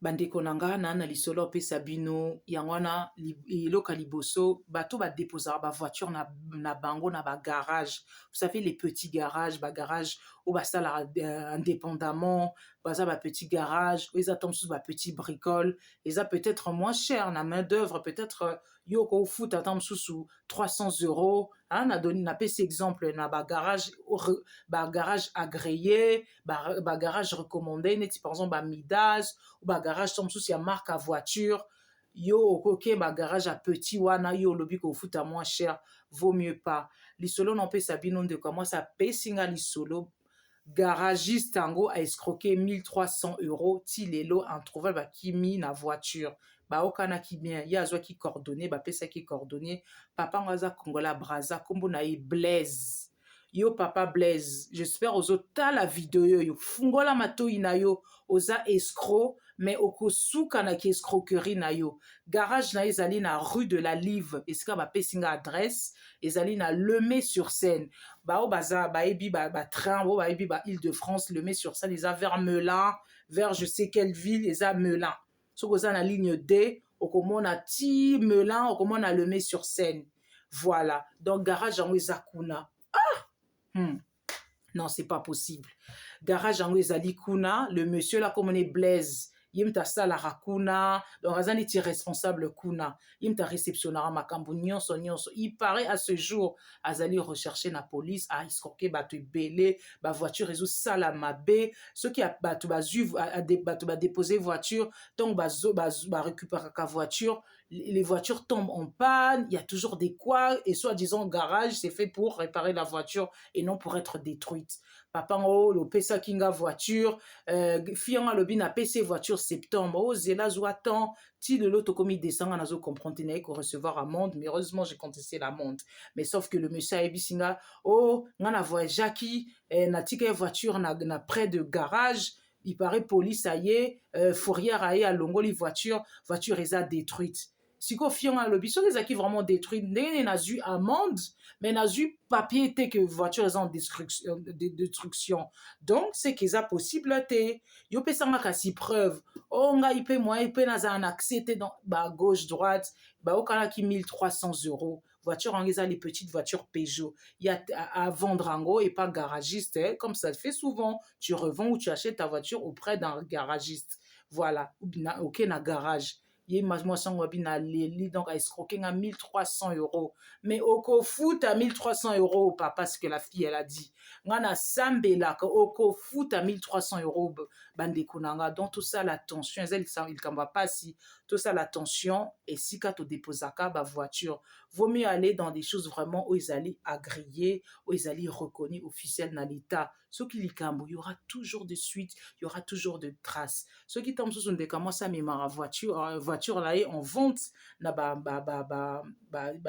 bandeko na nga na lisolo opesa bino yango wana eloka liboso bato badepozaka bavoiture na bango na bagarage. Vous savez les petits garages, bagarage oyo basalaka indépendamment, baza bapetit garage oyo eza ta mosusu bapetit bricole, eza peut-être moins cher na main d'œuvre, peut-être yo kofuta ta mosusu 300 € napesi exemple na bagarage agréé, bagarage recommandé neti par exemple bamidas ou bagarage ta mosusu ya marque à voiture. Yo okoke bagarage à petit wana yo olobi kofuta moins cher, vaut mieux pas. Lisolo na opesa bino ndeko ya mwasi apesi nga lisolo garagiste yango a escroqué 1300 € ti lelo introuvable bakimi na voiture baokanaki bien ye azwaki coordonné bapesaki coordonné. Papa ngo aza kongola braza kombo na ye Blaise. Yo papa Blaise, j'espère ozotala video oyo fungola matoi na yo, oza escroc mais okosuka na ki escroquerie na yo. Garage na ye ezali na rue de la Live, esika bapesi nga adresse, ezali na Lemay-sur-Seine. Bao baza baebi train bo baebi Île-de-France, Lemay-sur-Seine eza vers Melun, vers je sais quelle ville, eza Melun. Soko oza na ligne D, okomona ti Melun, okomona Lemay-sur-Seine. Voilà. Donc garage yango eza kuna. Non, c'est pas possible. Garage yango ezali kuna, le monsieur là comme on est Blaise, yimta sala kuna, donc azani ti responsable kuna, yimta réceptionnera makambo nyonso. Il paraît à ce jour azali recherché na police a escroquer batu belé, ba voiture ezo sala mabe, ceux qui a batu ba déposer voiture, donc ba récupérer ka voiture, les voitures tombent en panne, il y a toujours des quoi et soi-disant garage c'est fait pour réparer la voiture et non pour être détruite. Papa ngo lo pesa kinga voiture, fianga lobi na PC voiture septembre, oh zela zoatan, ti de l'autre comme il descend en azo comprendre qu'on recevoir amende, mais heureusement j'ai contesté l'amende. Mais sauf que le monsieur a bisinga, oh ngana voyage qui na tika voiture na près de garage, il paraît police aye, fourrière aye à longoli voiture eza détruite. Siko fianga lobi so les qui vraiment détruite, ndenge na zu amende, mais na zu papier était que voiture est en destruction. Donc c'est qu'ils a possible te yo pesanga kasi preuve oh nga ipe moi ipe na za un accès dans ba gauche droite ba okala ki 1300 € voiture en les petites voitures Peugeot, il y a à vendre en et pas garagiste comme ça se fait souvent, tu revends ou tu achètes ta voiture auprès d'un garagiste. Voilà, OK na garage. Moi na leli donc à escroquer à 1300 €, mais oko foot à 1300 € papa, parce que la fille elle a dit ngana sambela ko oko foot à 1300 € bande kunanga. Donc tout ça l'attention il kamba pas si tout ça l'attention et si ka to déposaka ba voiture vaut mieux aller dans des choses vraiment où ils allaient agréer, où ils allaient reconnu officiel dans l'état. Ce qui likambo, il y aura toujours de suite, il y aura toujours de traces. Ce qui tombe sous des comment ça m'a voiture là est en vente na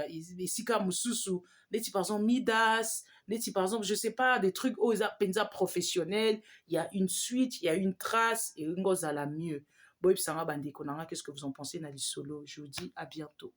isika mususu les par exemple Midas, les par exemple je sais pas des trucs aux penza professionnels, il y a une suite, il y a une trace et ngoza la mieux. Boy psanga bandeko nanga, qu'est-ce que vous en pensez na lisolo? Je vous dis à bientôt.